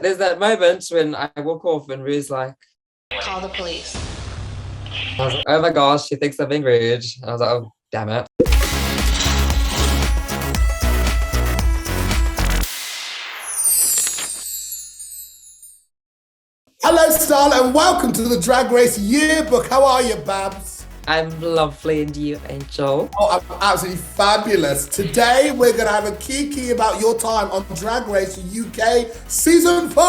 There's that moment when I walk off and Rue's like, call the police. I was like, oh my gosh, she thinks I'm being rude. And I was like, oh, damn it. Hello, Starlet, and welcome to the Drag Race Yearbook. How are you, Babs? I'm lovely, and you, Angel? Oh, I'm absolutely fabulous. Today, we're going to have a kiki about your time on Drag Race UK Season 4.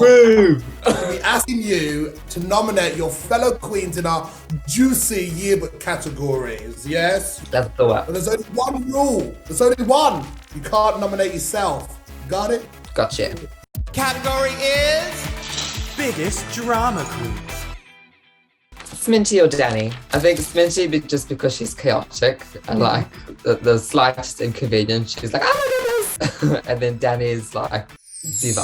Woo! We'll be asking you to nominate your fellow queens in our juicy yearbook categories, yes? Let's do it. But there's only one rule. There's only one. You can't nominate yourself. Got it? Gotcha. Category is biggest drama queen. Sminty or Danny? I think Sminty just because she's chaotic and like the slightest inconvenience, she's like, oh my goodness. And then Danny's like, diva.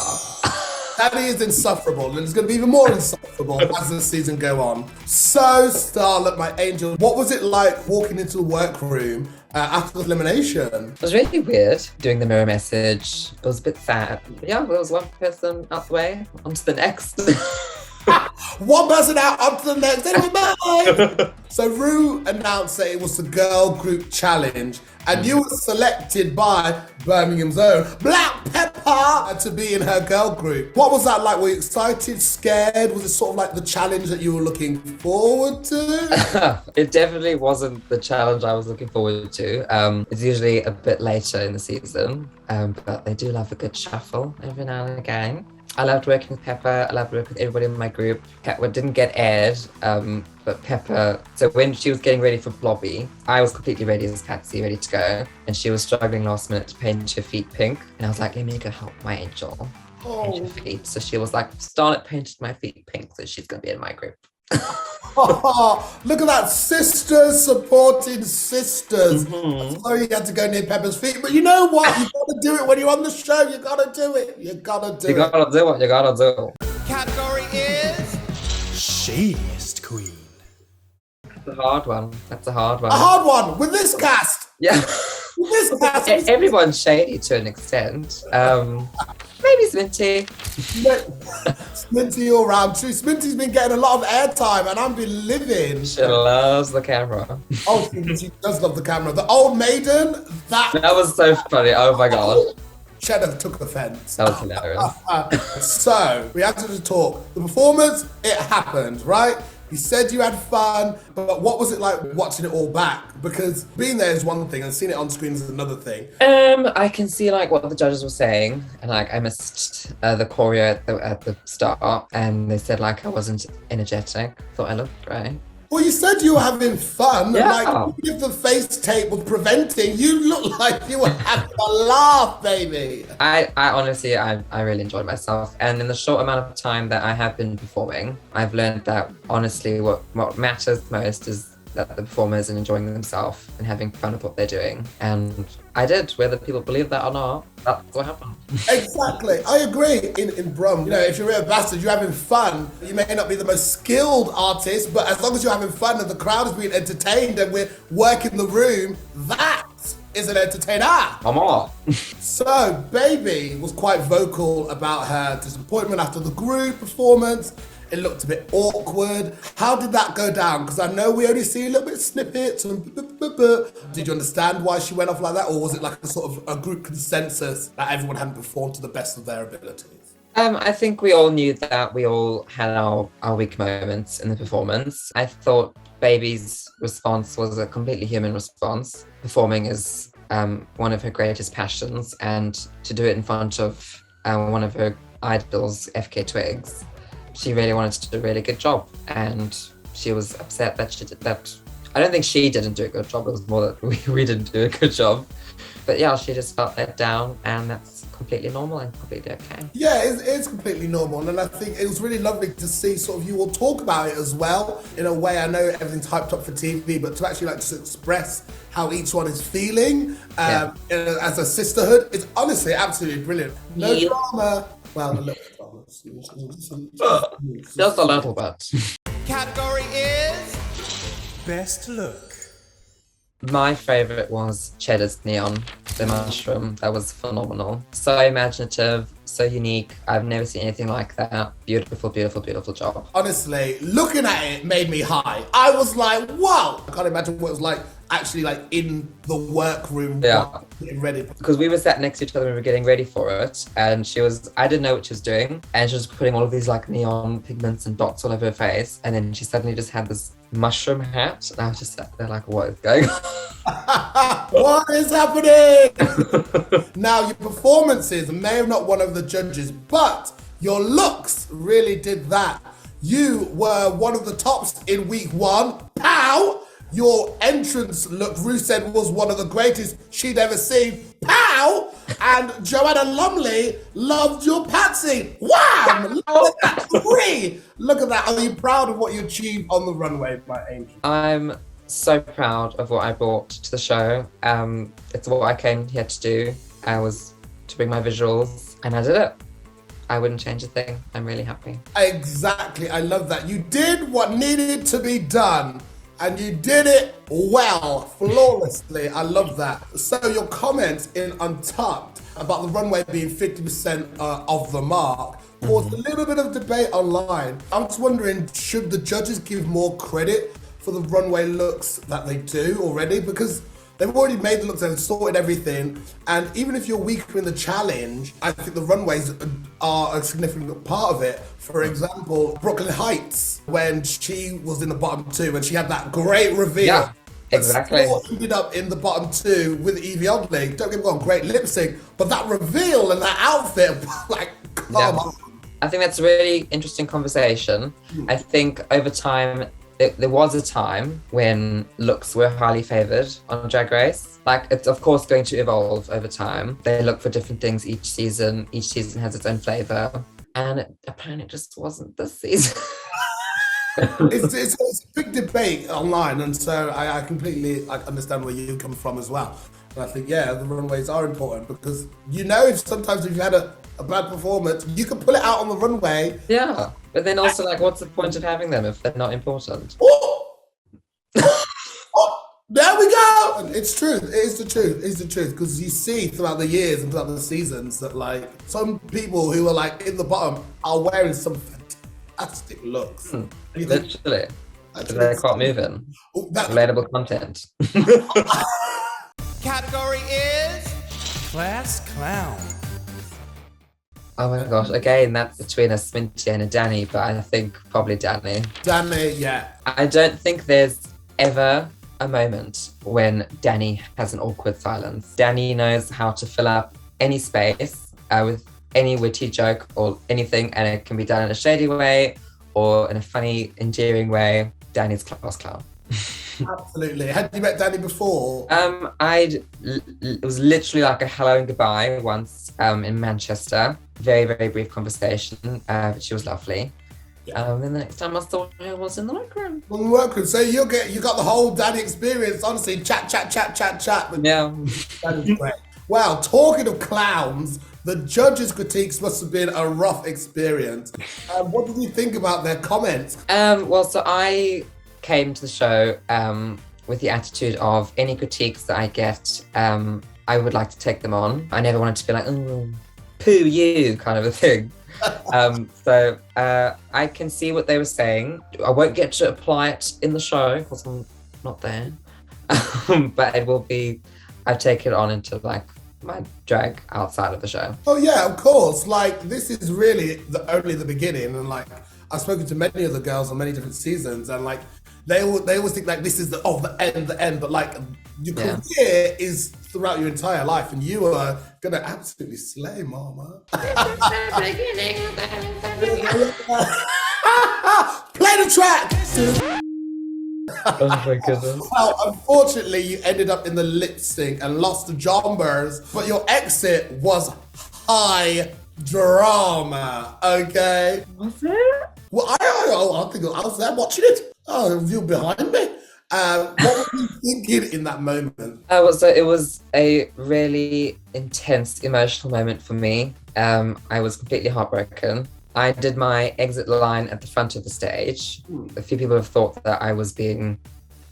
Danny is insufferable, and it's going to be even more insufferable as the season go on. So, Starlet, my angel, what was it like walking into the workroom after the elimination? It was really weird doing the mirror message. It was a bit sad. Yeah, there was one person out the way, on to the next. One person out, up to the next, anyway, bye! So Rue announced that it was the girl group challenge, and you were selected by Birmingham's own Black Pepper to be in her girl group. What was that like? Were you excited, scared? Was it sort of like the challenge that you were looking forward to? It definitely wasn't the challenge I was looking forward to. It's usually a bit later in the season, but they do love a good shuffle every now and again. I loved working with Pepper. I loved working with everybody in my group. Pepper didn't get aired, but Pepper, so when she was getting ready for Blobby, I was completely ready as Patsy, ready to go. And she was struggling last minute to paint her feet pink. And I was like, let me go help my angel paint her feet. So she was like, Starlet painted my feet pink, so she's going to be in my group. Look at that, sisters supporting sisters. Sorry you had to go near Pepper's feet, but you know what? You gotta do it when you're on the show. You gotta do it. You gotta do it. You gotta do what you gotta do. category is Shadiest Queen. That's a hard one. That's a hard one. A hard one with this cast. Yeah. With this cast. Everyone's shady to an extent. Maybe Sminty. Sminty all round. Sminty's been getting a lot of airtime, and I've been living. She loves the camera. Oh, she does love the camera. The old maiden, that was so funny. Oh my god. Cheddar took offense. That was hilarious. So, we had to talk. The performance, it happened, right? You said you had fun, but what was it like watching it all back? Because being there is one thing and seeing it on screen is another thing. I can see like what the judges were saying, and like I missed the choreo at the start, and they said like I wasn't energetic. Thought I looked great. Well, you said you were having fun. Yeah. Like, even if the face tape was preventing, you looked like you were having a laugh, baby. I honestly, I really enjoyed myself. And in the short amount of time that I have been performing, I've learned that honestly what matters most is that the performers are enjoying themselves and having fun with what they're doing. And I did, whether people believe that or not, that's what happened. Exactly. I agree. In Brum, you know, if you're a bastard, you're having fun. You may not be the most skilled artist, but as long as you're having fun and the crowd is being entertained and we're working the room, that is an entertainer. Come on. So, Baby was quite vocal about her disappointment after the group performance. It looked a bit awkward. How did that go down? Because I know we only see a little bit of snippets. Did you understand why she went off like that? Or was it like a sort of a group consensus that everyone hadn't performed to the best of their abilities? I think we all knew that we all had our weak moments in the performance. I thought Baby's response was a completely human response. Performing is one of her greatest passions, and to do it in front of one of her idols, FK Twigs, she really wanted to do a really good job, and she was upset that she did that. I don't think she didn't do a good job, it was more that we didn't do a good job. But yeah, she just felt let down, and that's completely normal and completely okay. Yeah, it's completely normal, and I think it was really lovely to see sort of you all talk about it as well. In a way, I know everything's hyped up for TV, but to actually like just express how each one is feeling as a sisterhood is honestly absolutely brilliant. No drama. Well, a little bit of drama. Just a little bit. category is Best look. My favourite was Cheddar's Neon, the mushroom. That was phenomenal. So imaginative, so unique. I've never seen anything like that. Beautiful, beautiful, beautiful job. Honestly, looking at it made me high. I was like, wow. I can't imagine what it was like actually like in the workroom. Yeah. Getting ready. Because we were sat next to each other and we were getting ready for it. And I didn't know what she was doing. And she was putting all of these like neon pigments and dots all over her face. And then she suddenly just had this mushroom hat. And I was just sat there like, what is going on? What is happening? Now, your performances may have not one of the judges, but your looks really did that. You were one of the tops in week 1. Pow! Your entrance look, Ruth said, was one of the greatest she'd ever seen. Pow! And Joanna Lumley loved your Patsy. Wow! Look at that. 3. Look at that. Are you proud of what you achieved on the runway, my angel? I'm so proud of what I brought to the show. It's what I came here to do. I was to bring my visuals and I did it. I wouldn't change a thing. I'm really happy. Exactly. I love that. You did what needed to be done. And you did it well, flawlessly. I love that. So your comments in Untucked about the runway being 50% of the mark caused a little bit of debate online. I'm just wondering, should the judges give more credit for the runway looks that they do already? Because they've already made the looks, they've sorted everything. And even if you're weaker in the challenge, I think the runways are a significant part of it. For example, Brooklyn Heights, when she was in the bottom 2 and she had that great reveal. Yeah, exactly. Still ended up in the bottom 2 with Evie Oddly. Don't get me wrong, great lip sync, but that reveal and that outfit, like, come on. I think that's a really interesting conversation. I think over time, there was a time when looks were highly favoured on Drag Race. Like, it's of course going to evolve over time. They look for different things each season. Each season has its own flavour. And apparently it just wasn't this season. It's a big debate online, and so I completely understand where you come from as well. And I think, yeah, the runways are important because sometimes if you had a bad performance, you can pull it out on the runway. Yeah, but then also, like, what's the point of having them if they're not important? There we go. And it's true. It is the truth. It's the truth because you see throughout the years and throughout the seasons that like some people who are like in the bottom are wearing some fantastic looks. Literally. They can't move in. Relatable content. Category is Class Clown. Oh my gosh, again, that's between a Sminty and a Danny, but I think probably Danny. Danny, yeah. I don't think there's ever a moment when Danny has an awkward silence. Danny knows how to fill up any space with any witty joke or anything, and it can be done in a shady way or in a funny, endearing way. Danny's class clown. Absolutely. Had you met Danny before? It was literally like a hello and goodbye once in Manchester. Very, very brief conversation, but she was lovely. Then the next time I saw her was in the workroom. In the workroom. So you got the whole Danny experience, honestly. Chat. Yeah. That is great. Wow, talking of clowns, the judges' critiques must have been a rough experience. What did you think about their comments? Well, so I came to the show with the attitude of any critiques that I get, I would like to take them on. I never wanted to be like, oh, poo you, kind of a thing. So I can see what they were saying. I won't get to apply it in the show because I'm not there. But it will be, I've taken it on into like my drag outside of the show. Oh yeah, of course. Like this is really only the beginning, and like I've spoken to many of the girls on many different seasons, and like they always think like this is the end, but like your career is throughout your entire life, and you are gonna absolutely slay, mama. Play the track. Oh my goodness. Well, unfortunately, you ended up in the lip sync and lost to Jombers, but your exit was high drama, okay? Was it? Well, I think I was there watching it. Oh, you behind me. What were you thinking in that moment? So it was a really intense emotional moment for me. I was completely heartbroken. I did my exit line at the front of the stage. A few people have thought that I was being,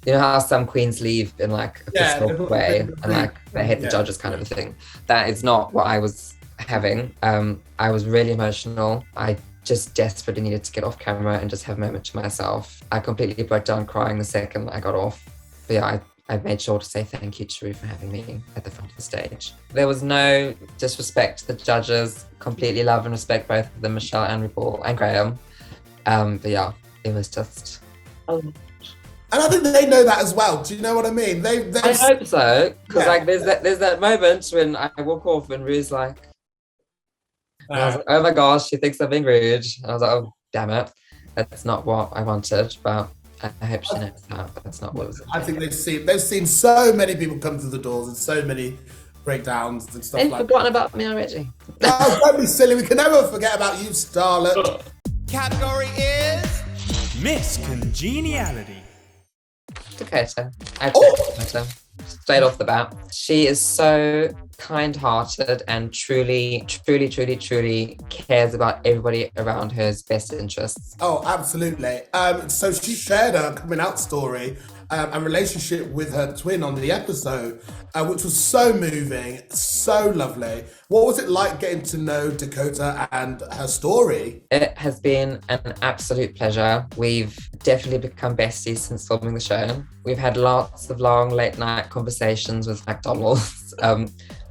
you know how some queens leave in like a pissed off way and like they hate the judges kind of a thing. That is not what I was having. I was really emotional. I just desperately needed to get off camera and just have a moment to myself. I completely broke down crying the second I got off. But yeah, I made sure to say thank you to Rue for having me at the front of the stage. There was no disrespect to the judges. Completely love and respect both of them, Michelle and RuPaul and Graham. But yeah, it was just... And I think they know that as well. Do you know what I mean? I hope so, because like there's that moment when I walk off and Rue's like, and I was like, oh my gosh, she thinks I'm being rude. And I was like, oh damn it, that's not what I wanted. But I hope she knows that. But that's not what it was. I think they've seen so many people come through the doors and so many breakdowns and stuff They've like that. forgotten about me already. No, don't be silly. We can never forget about you, Starlet. Category is Miss Congeniality. Dakota. I picked Dakota straight off the bat. She is so kind-hearted and truly cares about everybody around her's best interests. Oh, absolutely. So she shared her coming out story and relationship with her twin on the episode, which was so moving, so lovely. What was it like getting to know Dakota and her story? It has been an absolute pleasure. We've definitely become besties since filming the show. We've had lots of long late night conversations with McDonald's,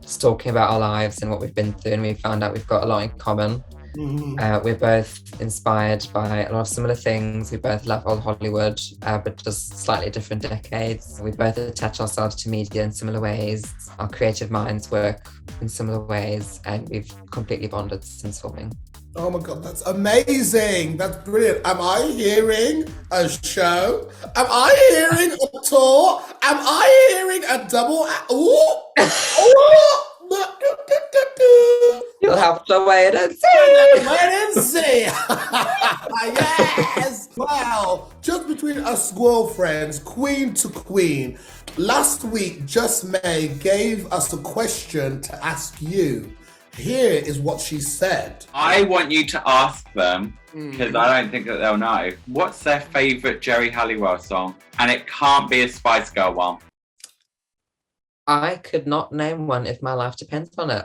just talking about our lives and what we've been through, and we found out we've got a lot in common. We're both inspired by a lot of similar things. We both love old Hollywood, but just slightly different decades. We both attach ourselves to media in similar ways. Our creative minds work in similar ways, and we've completely bonded since filming. Oh my God, that's amazing. That's brilliant. Am I hearing a show? Am I hearing a tour? Am I hearing a double? You'll have to wait and see. Wait and see. Yes. Wow. Just between us squirrel friends, queen to queen. Last week, Just May gave us a question to ask you. Here is what she said. I want you to ask them, because I don't think that they'll know, what's their favourite Jerry Halliwell song? And it can't be a Spice Girl one. I could not name one if my life depends on it.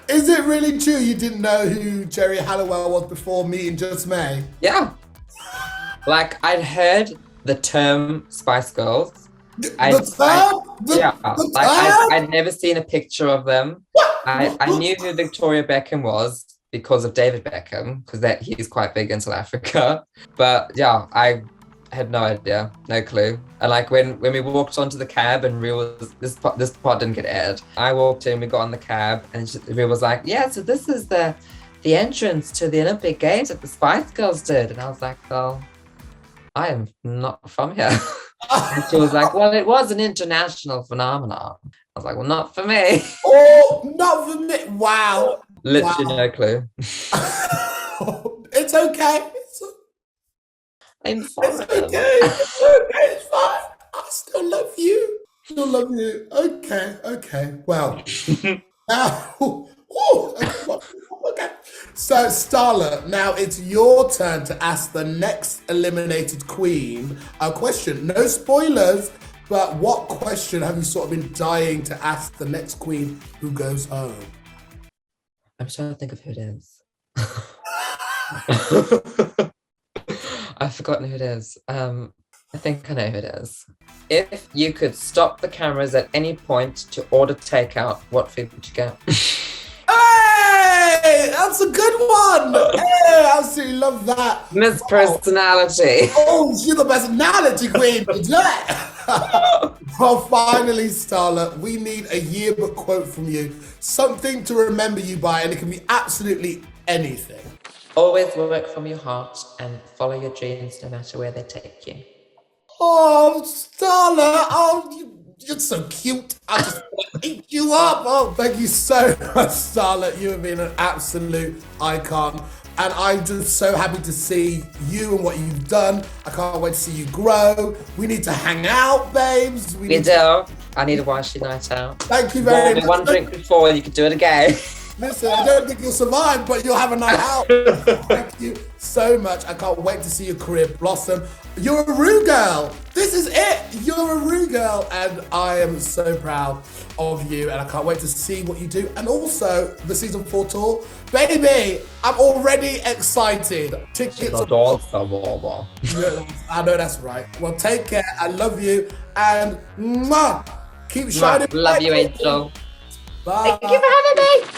Is it really true you didn't know who Jerry Halliwell was before meeting Just May? Yeah. Like, I'd heard the term Spice Girls. I'd never seen a picture of them. I knew who Victoria Beckham was because of David Beckham, because he's quite big in South Africa. But yeah, I had no idea, no clue. And like when we walked onto the cab and Rhea was, this part didn't get aired. I walked in, we got on the cab, and Rhea was like, yeah, so this is the entrance to the Olympic Games that the Spice Girls did. And I was like, well, I am not from here. And she was like, well, it was an international phenomenon. I was like, well, not for me. Oh, not for me. Wow. Literally no clue. It's okay. I'm fine. It's okay. It's okay. It's fine. I still love you. Still love you. Okay. Well, now, okay. So, Starlet, now it's your turn to ask the next eliminated queen a question. No spoilers, but what question have you sort of been dying to ask the next queen who goes home? I'm trying to think of who it is. I've forgotten who it is. I think I know who it is. If you could stop the cameras at any point to order takeout, what food would you get? Hey, that's a good one. Hey, I absolutely love that. Miss Personality. Oh, she's the personality queen. Well, finally, Starlet, we need a yearbook quote from you. Something to remember you by, and it can be absolutely anything. Always work from your heart and follow your dreams no matter where they take you. Oh, Starlet, oh, you're so cute. I just want to eat you up. Oh, thank you so much, Starlet. You have been an absolute icon. And I'm just so happy to see you and what you've done. I can't wait to see you grow. We need to hang out, babes. We do. I need a Yshee night out. Thank you very much. One drink before and you can do it again. Listen, I don't think you'll survive, but you'll have a night out. Thank you so much. I can't wait to see your career blossom. You're a Rue girl. This is it. You're a Rue girl. And I am so proud of you. And I can't wait to see what you do. And also the season 4 tour. Baby, I'm already excited. Tickets are Adorable. I know that's right. Well, take care. I love you. And mwah, keep shining. Love you, Angel. Bye. Thank you for having me.